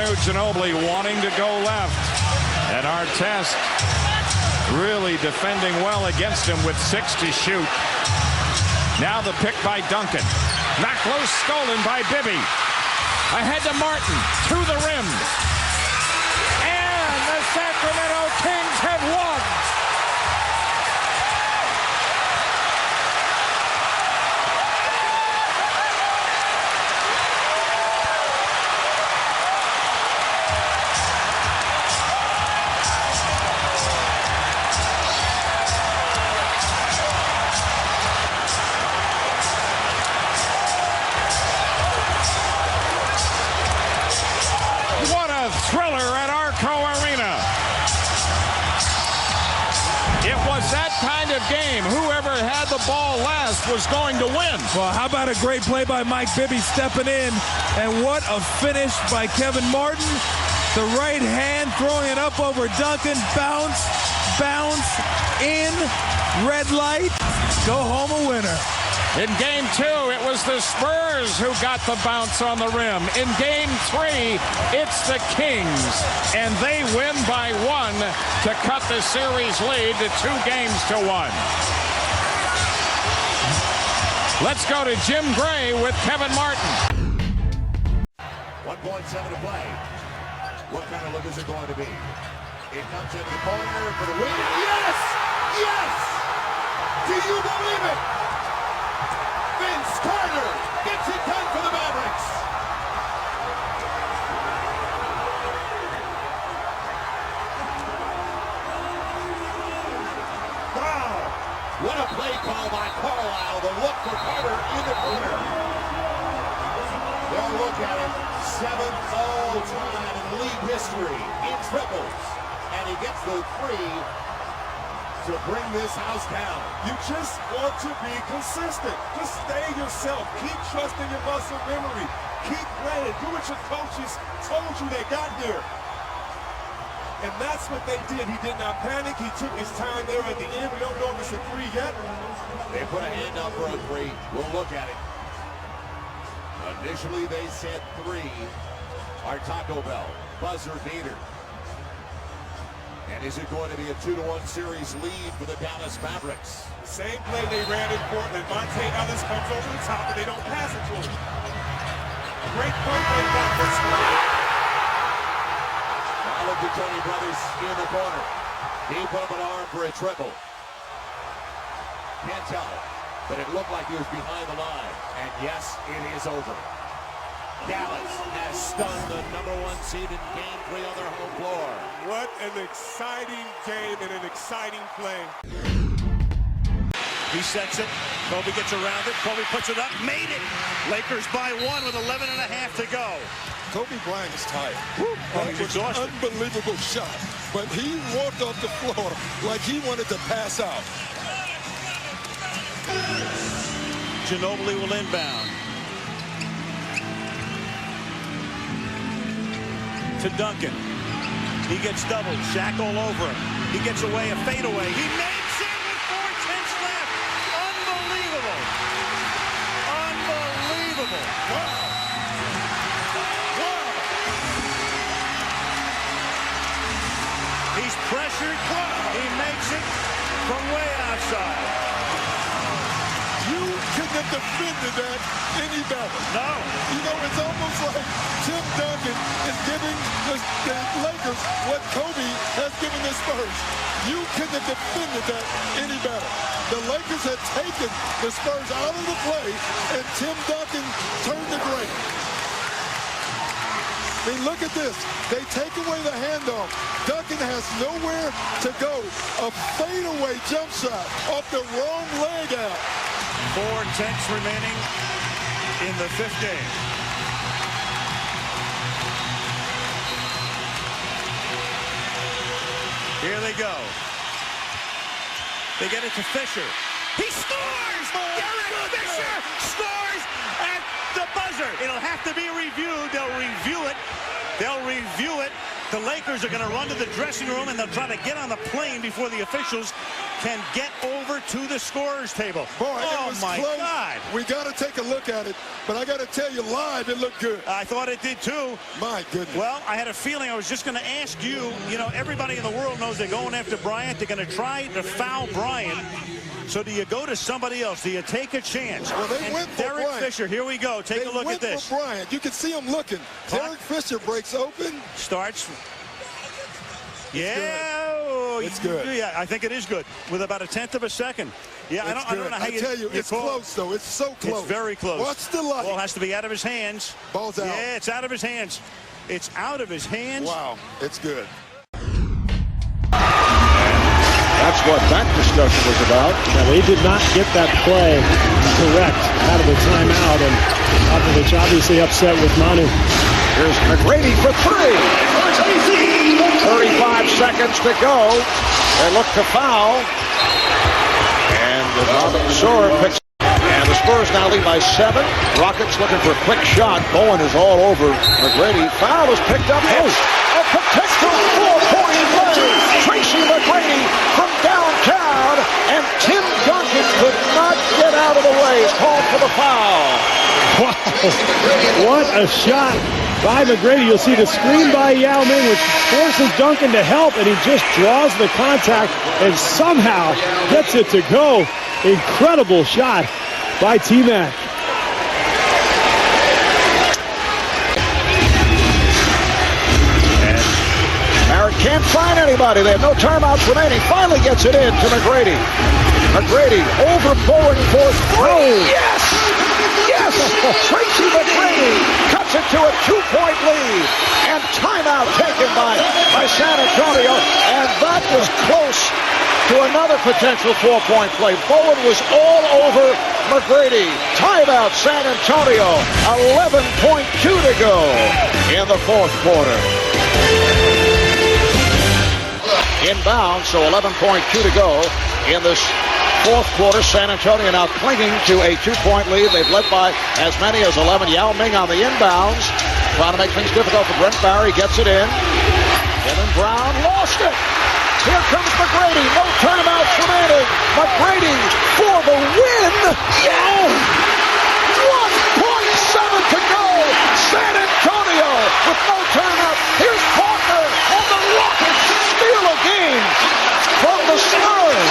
Manu Ginobili wanting to go left. And Artest really defending well against him with 6 to shoot. Now the pick by Duncan. Knocked loose, stolen by Bibby. Ahead to Martin, to the rim. And the Sacramento Kings have won. Thriller at Arco Arena. It was that kind of game. Whoever had the ball last was going to win. Well, how about a great play by Mike Bibby stepping in, and what a finish by Kevin Martin. The right hand throwing it up over Duncan. Bounce, bounce, in, red light, go home a winner. In game 2, it was the Spurs who got the bounce on the rim. In game 3, it's the Kings. And they win by 1 to cut the series lead to 2 games to 1. Let's go to Jim Gray with Kevin Martin. 1.7 to play. What kind of look is it going to be? It comes into the corner for the win. Yes! Yes! Do you believe it? Vince Carter gets it done for the Mavericks. Wow! What a play call by Carlisle. The look for Carter in the corner. They'll look at it. 7th all-time in league history in triples. And he gets the 3 to bring this house down. You just want to be consistent. Just stay yourself. Keep trusting your muscle memory. Keep playing. Do what your coaches told you they got here. And that's what they did. He did not panic. He took his time there at the end. We don't know if it's a 3 yet. They put a hand up for a 3. We'll look at it. Initially, they said 3. Our Taco Bell buzzer beater. And is it going to be a 2-1 series lead for the Dallas Mavericks? Same play they ran in Portland. Monte Ellis comes over the top, and they don't pass it to him. Great point by Dallas. Now look at Tony Brothers in the corner. He put up an arm for a triple. Can't tell, but it looked like he was behind the line. And yes, it is over. Dallas has stunned the #1 seed in game 3 on their home floor. What an exciting game and an exciting play. He sets it. Kobe gets around it. Kobe puts it up. Made it. Lakers by 1 with 11.5 to go. Kobe Bryant is tired. He's exhausted. Unbelievable shot. But he walked off the floor like he wanted to pass out. Ginobili will inbound. To Duncan. He gets doubled. Shaq all over him. He gets away, a fadeaway. He makes it with 4:10 left. Unbelievable. Unbelievable. Wow. Wow. He's pressured. He makes it from way outside. You couldn't have defended that any better. No. You know, it's almost like Tim Duncan is giving the Lakers what Kobe has given the Spurs. You couldn't have defended that any better. The Lakers had taken the Spurs out of the play, and Tim Duncan turned the grade. I mean, look at this. They take away the handoff. Duncan has nowhere to go. A fadeaway jump shot off the wrong leg out. 4:10 remaining in the 5th game. Here they go. They get it to Fisher. He scores! Derek Fisher scores at the buzzer. It'll have to be reviewed. They'll review it. They'll review it. The Lakers are going to run to the dressing room, and they'll try to get on the plane before the officials can get over to the scorer's table. Boy, oh, it was my close. God. We got to take a look at it, but I got to tell you, live, it looked good. I thought it did, too. My goodness. Well, I had a feeling I was just going to ask you, you know, everybody in the world knows they're going after Bryant. They're going to try to foul Bryant. So do you go to somebody else? Do you take a chance? Well, they and went for Derek Bryant. Fisher, here we go. Take a look at this. For Bryant. You can see him looking. Derek Fisher breaks open. Starts. Yeah. It's good. Yeah, I think it is good. With about 1/10 of a second. Yeah, I don't know how you tell you, it's close, though. It's so close. It's very close. Watch the light. Ball has to be out of his hands. Ball's out. Yeah, it's out of his hands. It's out of his hands. Wow, it's good. That's what that discussion was about. Now, they did not get that play correct out of the timeout, and Popovich obviously upset with Manu. Here's McGrady for three. 35 seconds to go. They look to foul. And Mansour picks. And the Spurs now lead by 7. Rockets looking for a quick shot. Bowen is all over McGrady. Foul is picked up. Oh, a potential 4-point play. Tracy McGrady from downtown. And Tim Duncan could not get out of the way. He's called for the foul. Wow. What a shot by McGrady. You'll see the screen by Yao Ming, which forces Duncan to help, and he just draws the contact and somehow gets it to go. Incredible shot by T-Mac. Barrett can't find anybody. They have no timeouts remaining. Finally gets it in to McGrady. McGrady over Bowen for 3. Yes! Yes! Tracy McGrady cuts it to a 2-point lead. And timeout taken by San Antonio. And that was close to another potential 4-point play. Bowen was all over McGrady. Timeout San Antonio. 11.2 to go in the fourth quarter. Inbound, so 11.2 to go in this fourth quarter. San Antonio now clinging to a 2-point lead. They've led by as many as 11. Yao Ming on the inbounds, trying to make things difficult for Brent Barry. Gets it in. Kevin Brown lost it. Here comes McGrady. No timeouts remaining. McGrady for the win. Oh! 1.7 to go. San Antonio with no timeout. Here's Faulkner on the Rockets. Steal a game from the Spurs.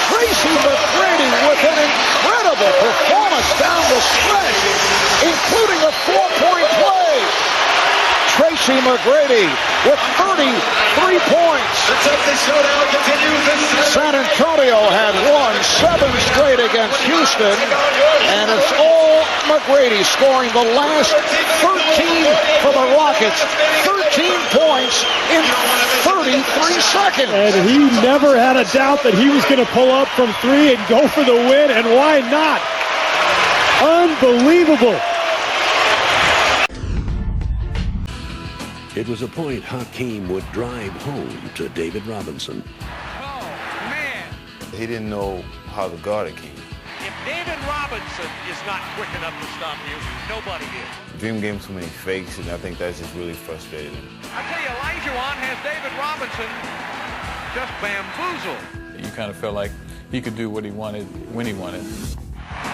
Tracy McGrady with an incredible performance down the stretch, including a 4-point play. Tracy McGrady with 33 points. San Antonio had won 7 straight against Houston, and it's all McGrady scoring the last 13 for the Rockets. 13 points in 33 seconds. And he never had a doubt that he was going to pull up from 3 and go for the win, and why not? Unbelievable. It was a point Hakeem would drive home to David Robinson. Oh, man. He didn't know how to guard a king. If David Robinson is not quick enough to stop you, nobody is. Dream game too many fakes, and I think that's just really frustrating. I tell you, Olajuwon has David Robinson just bamboozled. You kind of felt like he could do what he wanted when he wanted.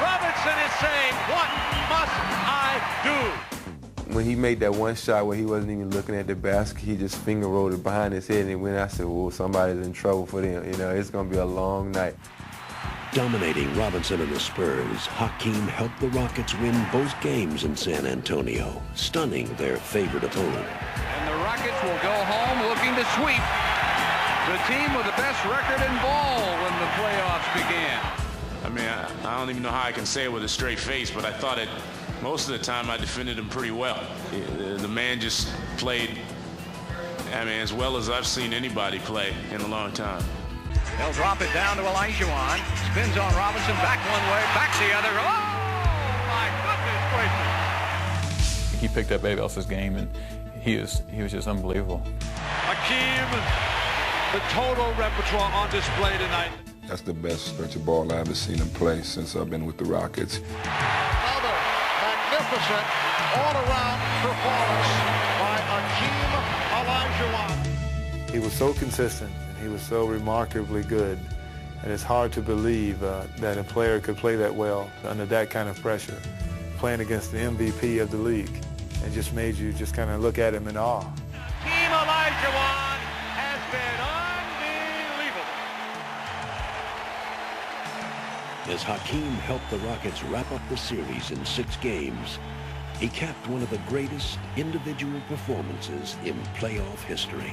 Robinson is saying, what must I do? When he made that one shot where he wasn't even looking at the basket, he just finger rolled it behind his head, and when I said, well, somebody's in trouble for them. You know, it's going to be a long night. Dominating Robinson and the Spurs, Hakeem helped the Rockets win both games in San Antonio, stunning their favorite opponent. And the Rockets will go home looking to sweep the team with the best record in ball when the playoffs began. I mean, I don't even know how I can say it with a straight face, but I thought it most of the time I defended him pretty well. The man just played, I mean, as well as I've seen anybody play in a long time. They'll drop it down to Olajuwon. Spins on Robinson, back one way, back the other. Oh, my goodness gracious. He picked up everybody else's game, and he was just unbelievable. Hakeem, the total repertoire on display tonight. That's the best stretch of ball I've ever seen him play since I've been with the Rockets. Another magnificent all-around performance by Hakeem Olajuwon. He was so consistent, and he was so remarkably good. And it's hard to believe that a player could play that well under that kind of pressure, playing against the MVP of the league. It just made you just kind of look at him in awe. Team Olajuwon has been unbelievable. As Hakeem helped the Rockets wrap up the series in 6 games, he capped one of the greatest individual performances in playoff history.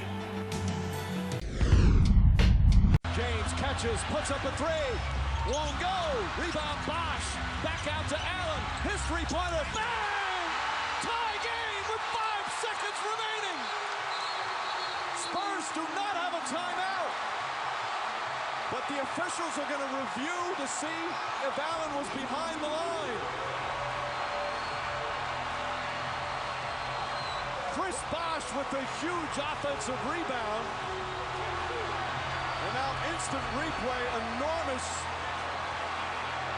James catches, puts up a 3, won't go, rebound Bosch, back out to Allen, his three-pointer, bang! Tie game with 5 seconds remaining! Spurs do not have a timeout, but the officials are going to review to see if Allen was behind the line. Chris Bosch with a huge offensive rebound. And now instant replay, enormous.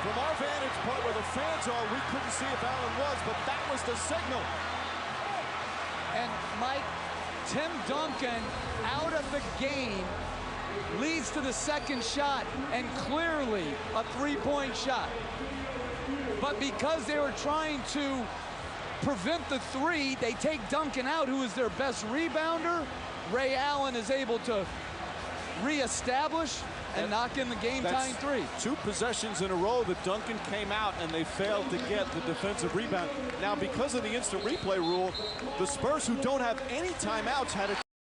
From our vantage point where the fans are, we couldn't see if Allen was, but that was the signal. And Mike, Tim Duncan out of the game leads to the second shot, and clearly a three-point shot. But because they were trying to prevent the 3, they take Duncan out, who is their best rebounder. Ray Allen is able to reestablish and knock in the game-tying 3. 2 possessions in a row that Duncan came out and they failed to get the defensive rebound. Now, because of the instant replay rule, the Spurs, who don't have any timeouts, had a